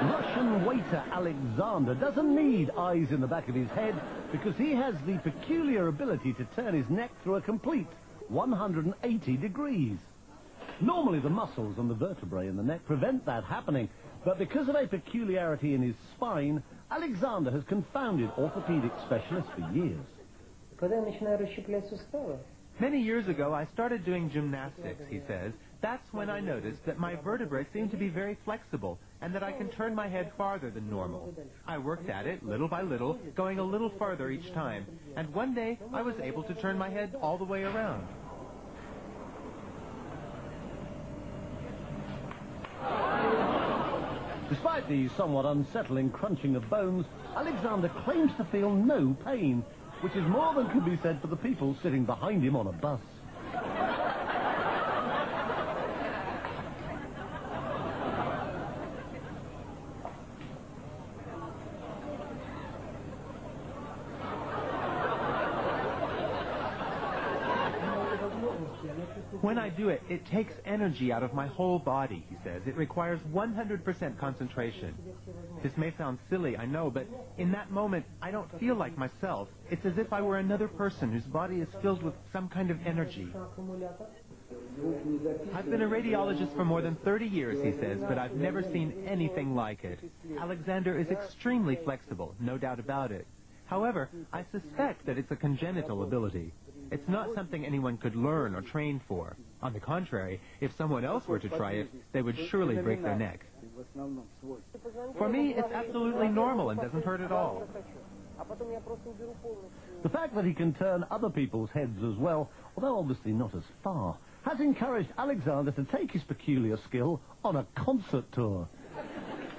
Russian waiter Alexander doesn't need eyes in the back of his head because he has the peculiar ability to turn his neck through a complete 180 degrees. Normally the muscles and the vertebrae in the neck prevent that happening, but because of a peculiarity in his spine, Alexander has confounded orthopedic specialists for years. Many years ago, I started doing gymnastics, he says. That's when I noticed that my vertebrae seem to be very flexible and that I can turn my head farther than normal. I worked at it little by little, going a little farther each time, and one day I was able to turn my head all the way around. Despite the somewhat unsettling crunching of bones, Alexander claims to feel no pain, which is more than can be said for the people sitting behind him on a bus. When I do it, it takes energy out of my whole body, he says. It requires 100% concentration. This may sound silly, I know, but in that moment, I don't feel like myself. It's as if I were another person whose body is filled with some kind of energy. I've been a radiologist for more than 30 years, he says, but I've never seen anything like it. Alexander is extremely flexible, no doubt about it. However, I suspect that it's a congenital ability. It's not something anyone could learn or train for. On the contrary, if someone else were to try it, they would surely break their neck. For me, it's absolutely normal and doesn't hurt at all. The fact that he can turn other people's heads as well, although obviously not as far, has encouraged Alexander to take his peculiar skill on a concert tour.